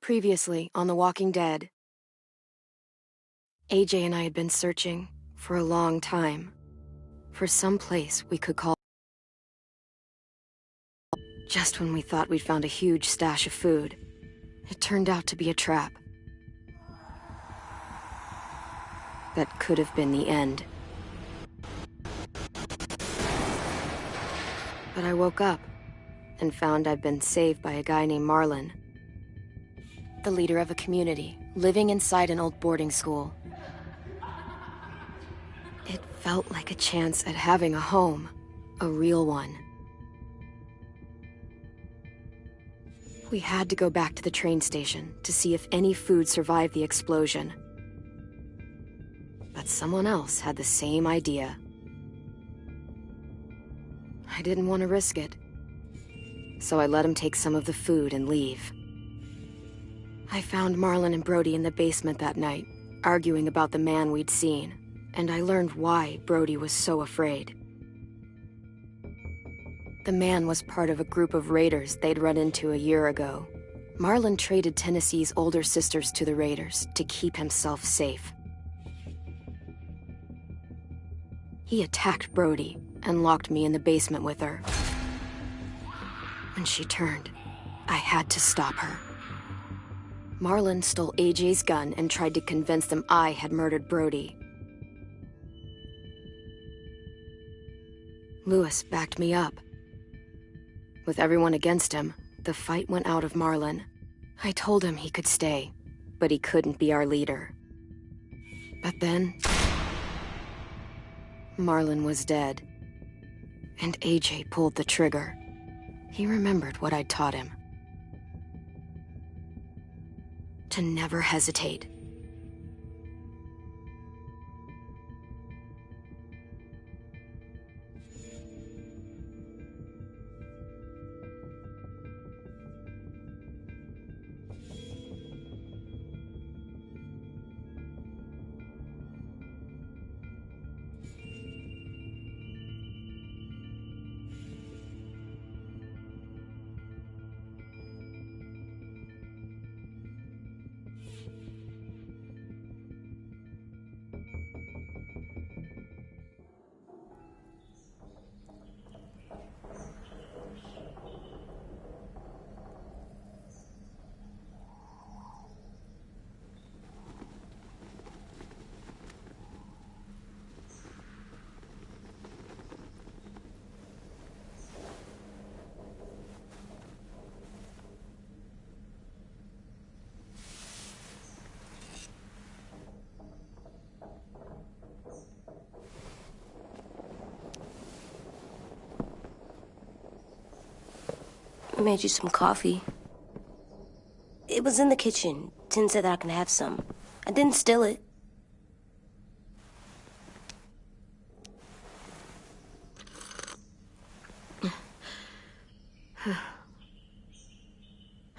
Previously on The Walking Dead, AJ and I had been searching for a long time for some place we could call. Just when we thought we'd found a huge stash of food, it turned out to be a trap. That could have been the end. But I woke up and found I'd been saved by a guy named Marlon, the leader of a community living inside an old boarding school. It felt like a chance at having a home, a real one. We had to go back to the train station to see if any food survived the explosion. But someone else had the same idea. I didn't want to risk it, so I let him take some of the food and leave. I found Marlon and Brody in the basement that night, arguing about the man we'd seen, and I learned why Brody was so afraid. The man was part of a group of raiders they'd run into a year ago. Marlon traded Tennessee's older sisters to the raiders to keep himself safe. He attacked Brody and locked me in the basement with her. When she turned, I had to stop her. Marlon stole AJ's gun and tried to convince them I had murdered Brody. Lewis backed me up. With everyone against him, the fight went out of Marlon. I told him he could stay, but he couldn't be our leader. But then, Marlon was dead, and AJ pulled the trigger. He remembered what I'd taught him. To never hesitate. I made you some coffee. It was in the kitchen. Tin said that I can have some. I didn't steal it.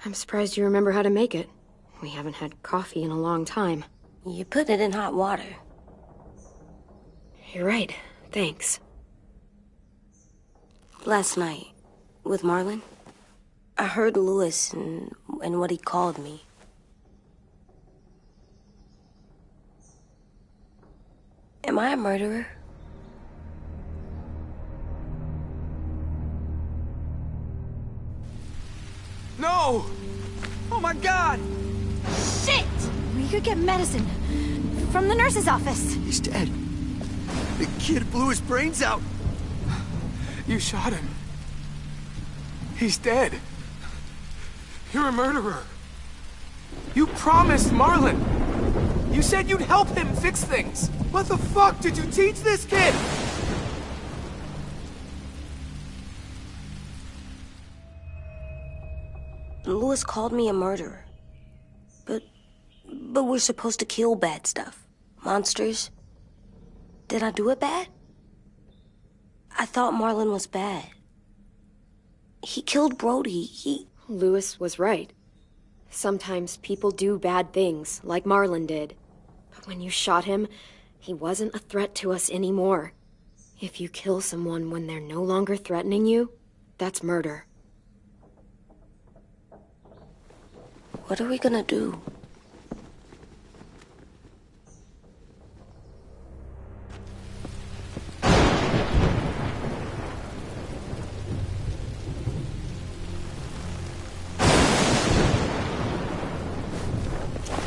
I'm surprised you remember how to make it. We haven't had coffee in a long time. You put it in hot water. You're right. Thanks. Last night, with Marlon, I heard Lewis and what he called me. Am I a murderer? No! Oh my God! Shit! We could get medicine from the nurse's office. He's dead. The kid blew his brains out. You shot him. He's dead. You're a murderer. You promised Marlon. You said you'd help him fix things. What the fuck did you teach this kid? Lewis called me a murderer. But we're supposed to kill bad stuff. Monsters. Did I do it bad? I thought Marlon was bad. He killed Brody. Lewis was right. Sometimes people do bad things, like Marlon did. But when you shot him, he wasn't a threat to us anymore. If you kill someone when they're no longer threatening you, that's murder. What are we gonna do?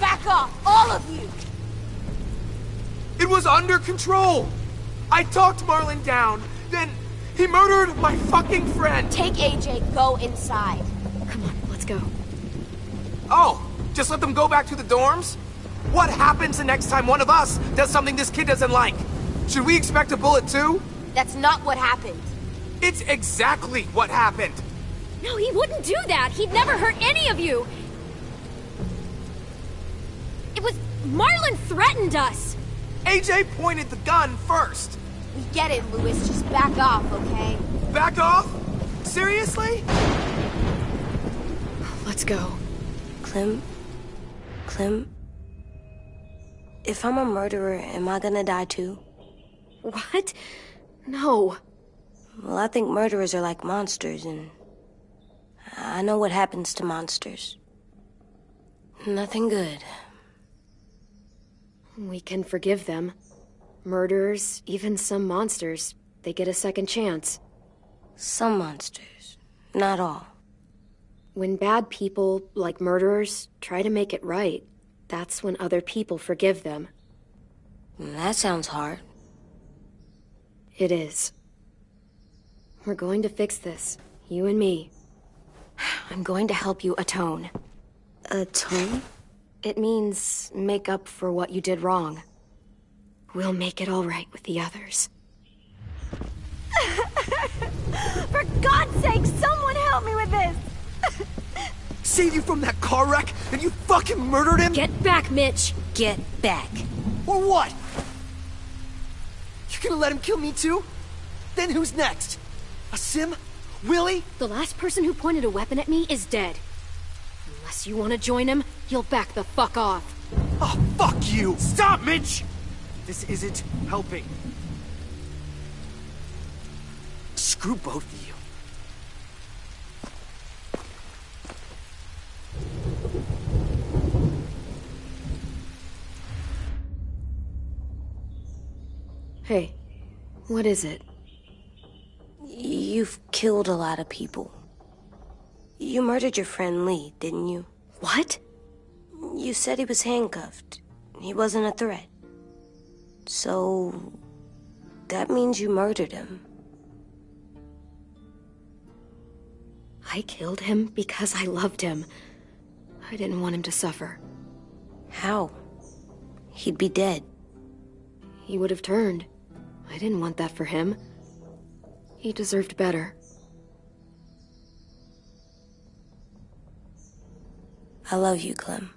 Back off, all of you! It was under control! I talked Marlon down, then he murdered my fucking friend! Take AJ, go inside. Come on, let's go. Oh, just let them go back to the dorms? What happens the next time one of us does something this kid doesn't like? Should we expect a bullet too? That's not what happened. It's exactly what happened! No, he wouldn't do that. He'd never hurt any of you. It was... Marlon threatened us. AJ pointed the gun first! We get it, Louis. Just back off, okay? Back off? Seriously? Let's go. Clem, if I'm a murderer, am I gonna die too? What? No. Well, I think murderers are like monsters, and I know what happens to monsters. Nothing good. We can forgive them. Murderers, even some monsters, they get a second chance. Some monsters, not all. When bad people, like murderers, try to make it right, that's when other people forgive them. That sounds hard. It is. We're going to fix this, you and me. I'm going to help you atone. Atone? It means make up for what you did wrong. We'll make it all right with the others. For God's sake, someone help me with this! Saved you from that car wreck, and you fucking murdered him? Get back, Mitch! Get back. Or what? You gonna let him kill me too? Then who's next? A Sim? Willie? The last person who pointed a weapon at me is dead. Unless you want to join him, you'll back the fuck off. Oh, fuck you! Stop, Mitch! This isn't helping. Screw both of you. Hey, what is it? You've killed a lot of people. You murdered your friend Lee, didn't you? What? You said he was handcuffed. He wasn't a threat. So... that means you murdered him. I killed him because I loved him. I didn't want him to suffer. How? He'd be dead. He would have turned. I didn't want that for him. He deserved better. I love you, Clem.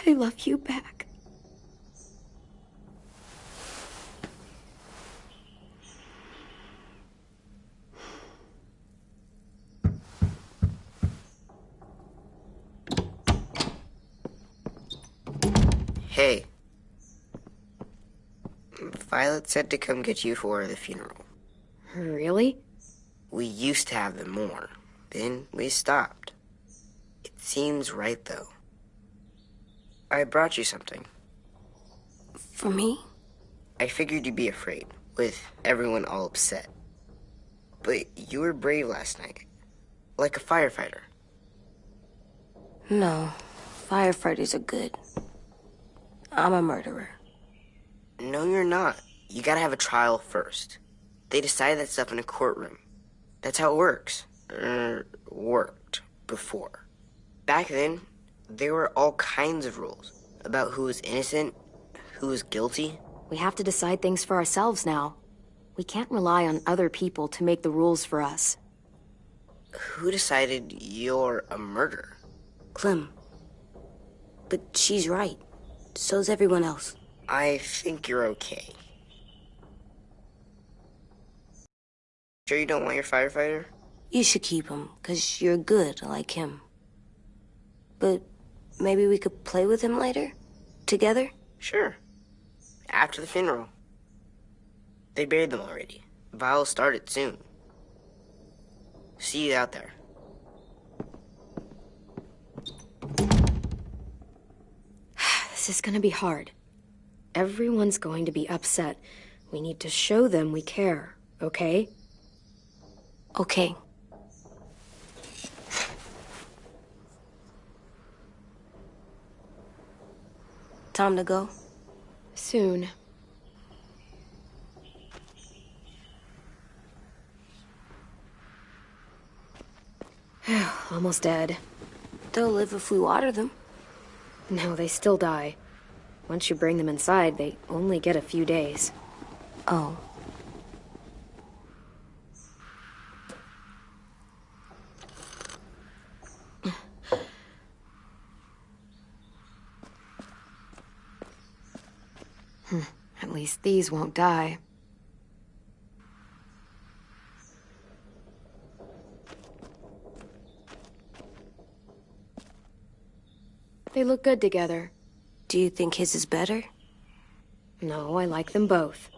I love you back. Hey. Violet said to come get you for the funeral. Really? We used to have them more. Then we stopped. It seems right, though. I brought you something. For me? I figured you'd be afraid, with everyone all upset. But you were brave last night. Like a firefighter. No. Firefighters are good. I'm a murderer. No, you're not. You gotta have a trial first. They decide that stuff in a courtroom. That's how it works. Worked before. Back then, there were all kinds of rules about who was innocent, who was guilty. We have to decide things for ourselves now. We can't rely on other people to make the rules for us. Who decided you're a murderer? Clem. But she's right. So's everyone else. I think you're okay. Sure you don't want your firefighter? You should keep him, 'cause you're good like him. But maybe we could play with him later? Together? Sure. After the funeral. They buried them already. Viol'll start it soon. See you out there. is gonna be hard. Everyone's going to be upset. We need to show them we care, okay? Okay. Time to go? Soon. Almost dead. They'll live if we water them. No, they still die. Once you bring them inside, they only get a few days. Oh. At least these won't die. They look good together. Do you think his is better? No, I like them both.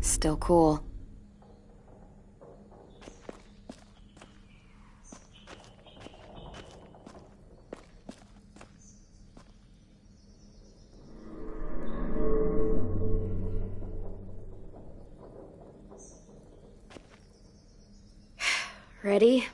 Still cool. Ready?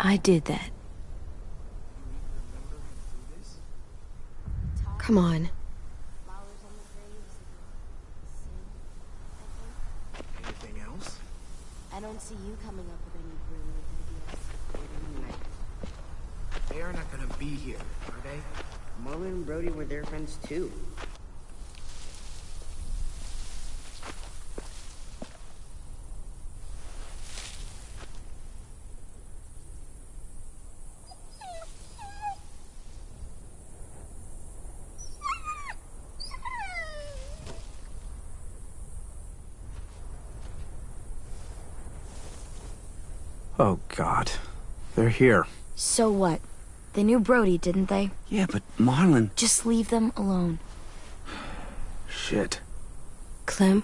I did that. Come on. Anything else? I don't see you coming up with any brilliant ideas. They are not gonna be here, are they? Marlon and Brody were their friends too. Oh, God. They're here. So what? They knew Brody, didn't they? Yeah, but Marlon... Just leave them alone. Shit. Clem?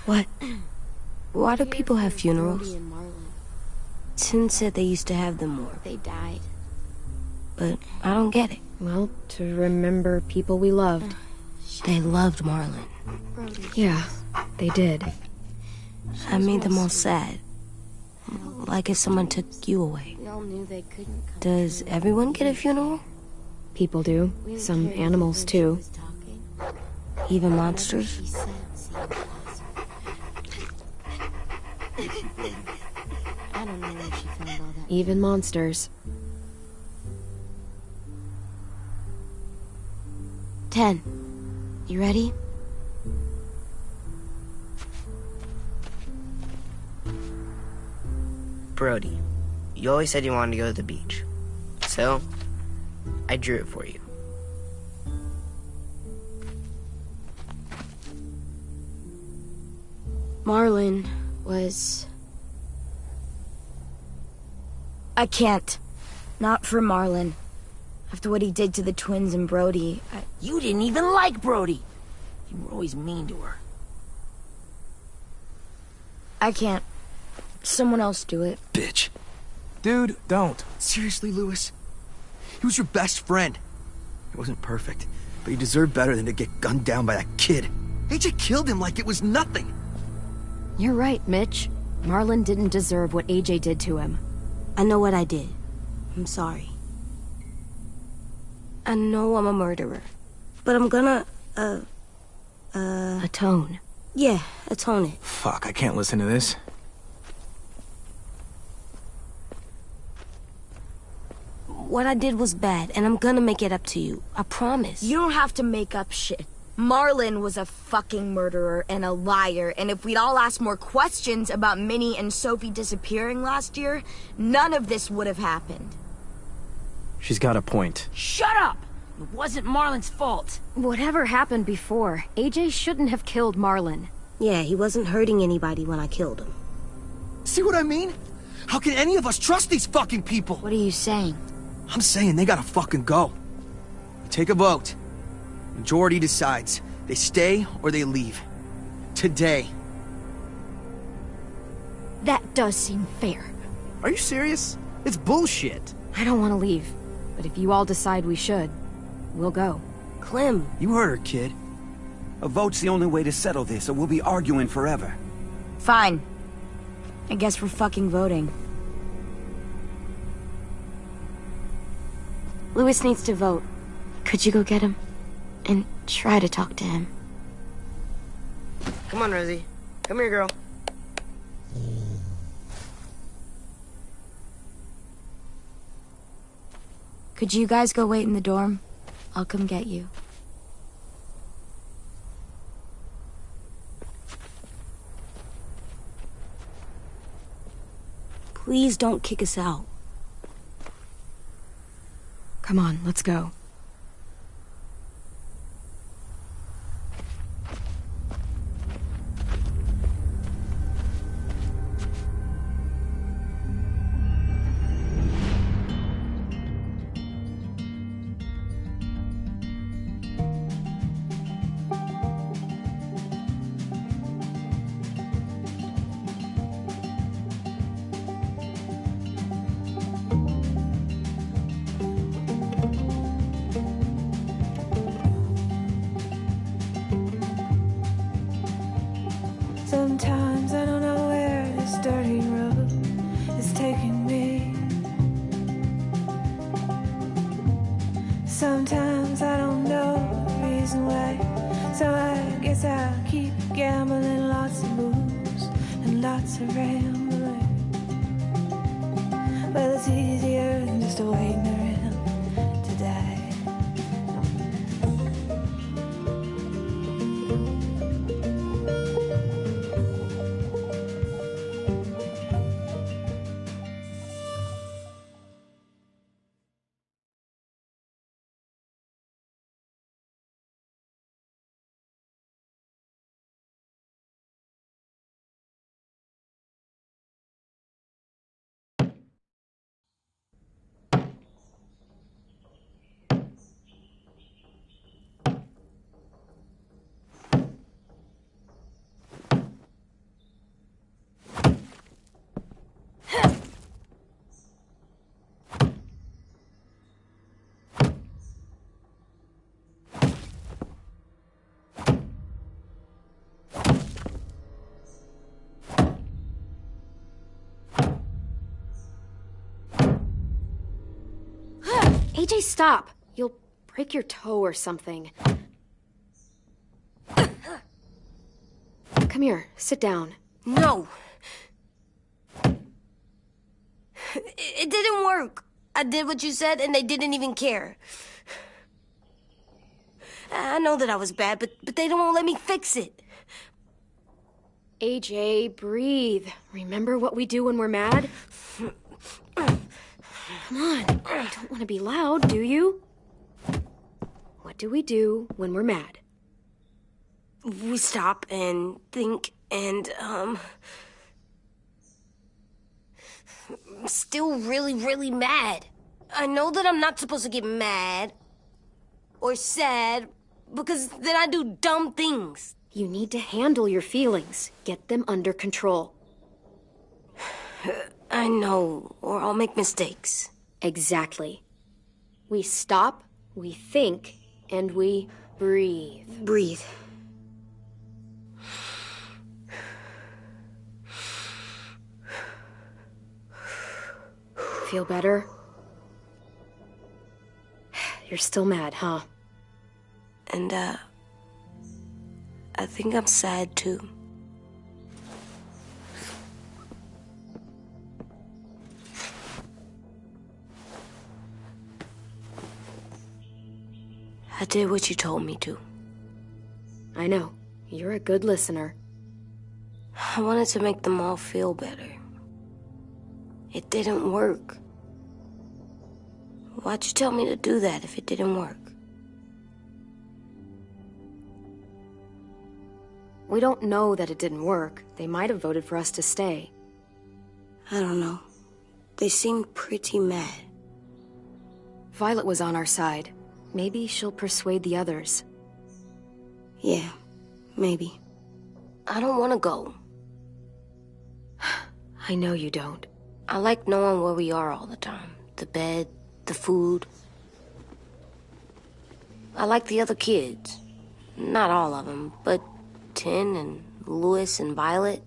What? Why do people have funerals? Brody and Marlon. Tin said they used to have them more, They died. but I don't get it. Well, to remember people we loved. They loved Marlon. Brody. Yeah, they did. I made them all sad. Like if someone took you away. We all knew they couldn't come. Does everyone get a funeral? People do. Some animals, too. Even monsters? She said seemed possible. I don't know where she found all that. Even monsters. 10. You ready? Brody, you always said you wanted to go to the beach. So, I drew it for you. Marlon was... I can't. Not for Marlon. After what he did to the twins and Brody, You didn't even like Brody. You were always mean to her. I can't. Someone else do it. Bitch. Dude, don't. Seriously, Lewis? He was your best friend. He wasn't perfect, but he deserved better than to get gunned down by that kid. AJ killed him like it was nothing. You're right, Mitch. Marlon didn't deserve what AJ did to him. I know what I did. I'm sorry. I know I'm a murderer. But I'm gonna, Atone. yeah, atone it. Fuck, I can't listen to this. What I did was bad, and I'm gonna make it up to you. I promise. You don't have to make up shit. Marlon was a fucking murderer and a liar, and if we'd all asked more questions about Minnie and Sophie disappearing last year, none of this would have happened. She's got a point. Shut up! It wasn't Marlon's fault. Whatever happened before, AJ shouldn't have killed Marlon. Yeah, he wasn't hurting anybody when I killed him. See what I mean? How can any of us trust these fucking people? What are you saying? I'm saying they gotta fucking go. We take a vote. Majority decides. They stay or they leave. Today. That does seem fair. Are you serious? It's bullshit. I don't want to leave, but if you all decide we should, we'll go. Clem, You heard her, kid. A vote's the only way to settle this, or we'll be arguing forever. Fine. I guess we're fucking voting. Lewis needs to vote. Could you go get him? And try to talk to him. Come on, Rosie. Come here, girl. Could you guys go wait in the dorm? I'll come get you. Please don't kick us out. Come on, let's go. Sometimes I don't know where this dirty road is taking me. Sometimes I don't know the reason why. So I guess I'll keep gambling, lots of moves and lots of rambling. Well, it's easier than just waiting around to die. AJ, stop! You'll break your toe or something. Come here, sit down. No. It didn't work. I did what you said, and they didn't even care. I know that I was bad, but they don't let me fix it. AJ, breathe. Remember what we do when we're mad? Come on, you don't want to be loud, do you? What do we do when we're mad? We stop and think and, I'm still really, really mad. I know that I'm not supposed to get mad or sad because then I do dumb things. You need to handle your feelings. Get them under control. I know, or I'll make mistakes. Exactly. We stop, we think, and we breathe. Breathe. Feel better? You're still mad, huh? And, I think I'm sad, too. I did what you told me to. I know. You're a good listener. I wanted to make them all feel better. It didn't work. Why'd you tell me to do that if it didn't work? We don't know that it didn't work. They might have voted for us to stay. I don't know. They seemed pretty mad. Violet was on our side. Maybe she'll persuade the others. Yeah, maybe. I don't want to go. I know you don't. I like knowing where we are all the time. The bed, the food. I like the other kids. Not all of them, but Tin and Louis and Violet.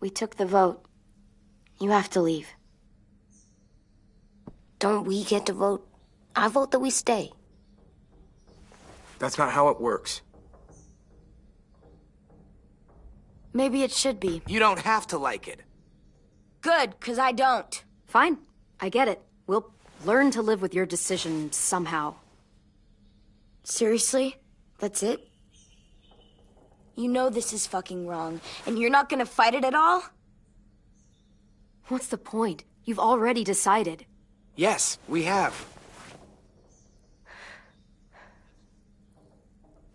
We took the vote. You have to leave. Don't we get to vote? I vote that we stay. That's not how it works. Maybe it should be. You don't have to like it. Good, 'cause I don't. Fine. I get it. We'll learn to live with your decision somehow. Seriously? That's it? You know this is fucking wrong, and you're not gonna fight it at all? What's the point? You've already decided. Yes, we have.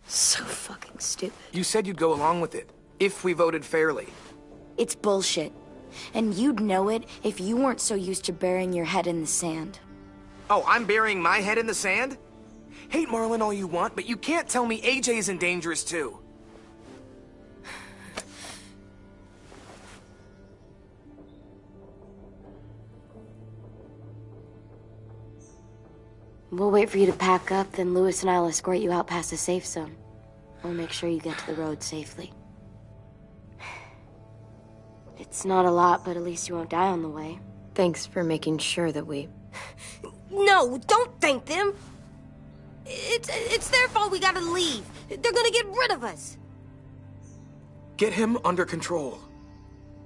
So fucking stupid. You said you'd go along with it, if we voted fairly. It's bullshit. And you'd know it if you weren't so used to burying your head in the sand. Oh, I'm burying my head in the sand? Hate Marlon all you want, but you can't tell me AJ isn't dangerous too. We'll wait for you to pack up, then Louis and I'll escort you out past the safe zone. I'll make sure you get to the road safely. It's not a lot, but at least you won't die on the way. Thanks for making sure that we... No, don't thank them! It's their fault we gotta leave. They're gonna get rid of us. Get him under control.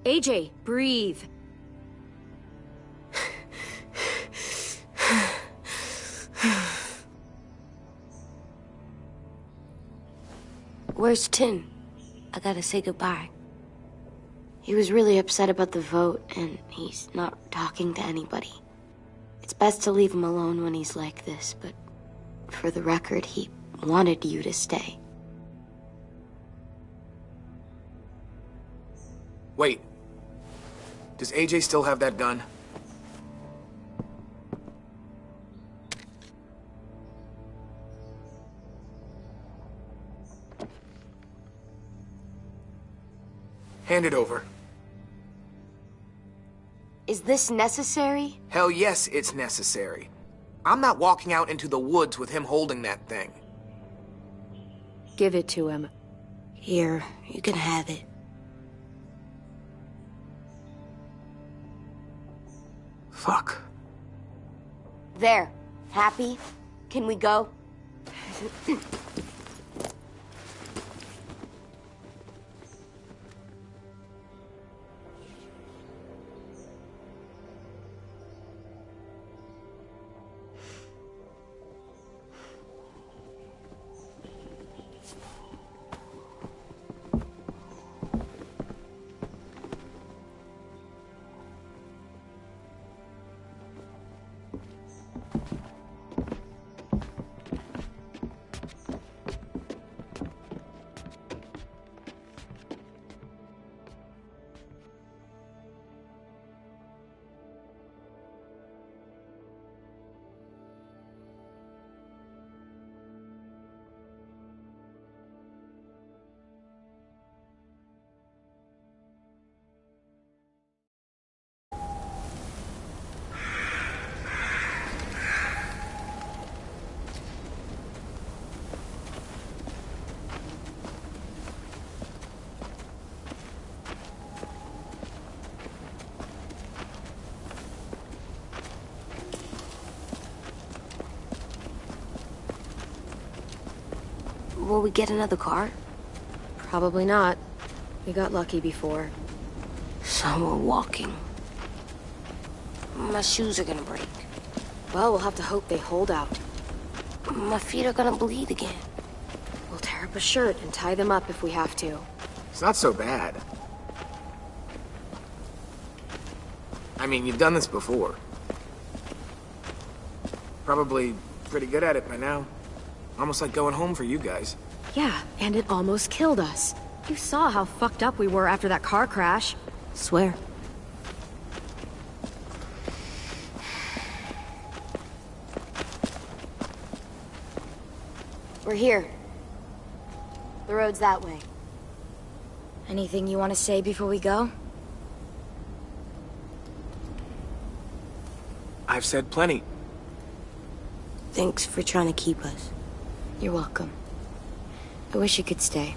AJ, breathe. Where's Tin? I gotta say goodbye. He was really upset about the vote, and he's not talking to anybody. It's best to leave him alone when he's like this, but for the record, he wanted you to stay. Wait. Does AJ still have that gun? Hand it over. Is this necessary? Hell yes, it's necessary. I'm not walking out into the woods with him holding that thing. Give it to him. Here, you can have it. Fuck. There. Happy? Can we go? Will we get another car? Probably not. We got lucky before. So we're walking. My shoes are gonna break. Well, we'll have to hope they hold out. My feet are gonna bleed again. We'll tear up a shirt and tie them up if we have to. It's not so bad. I mean, you've done this before. Probably pretty good at it by now. Almost like going home for you guys. Yeah, and it almost killed us. You saw how fucked up we were after that car crash. Swear. We're here. The road's that way. Anything you want to say before we go? I've said plenty. Thanks for trying to keep us. You're welcome. I wish you could stay.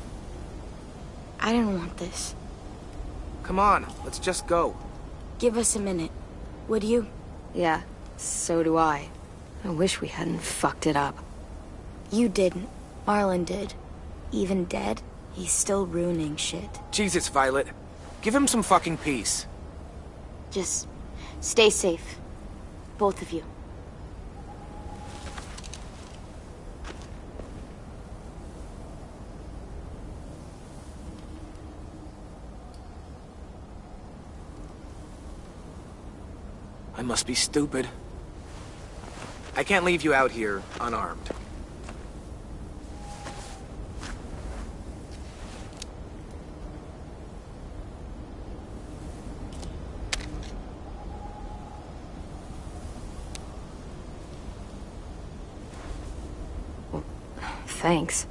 I didn't want this. Come on, let's just go. Give us a minute, would you? Yeah, so do I. I wish we hadn't fucked it up. You didn't. Marlon did. Even dead, he's still ruining shit. Jesus, Violet. Give him some fucking peace. Just stay safe. Both of you. I must be stupid. I can't leave you out here unarmed. Thanks.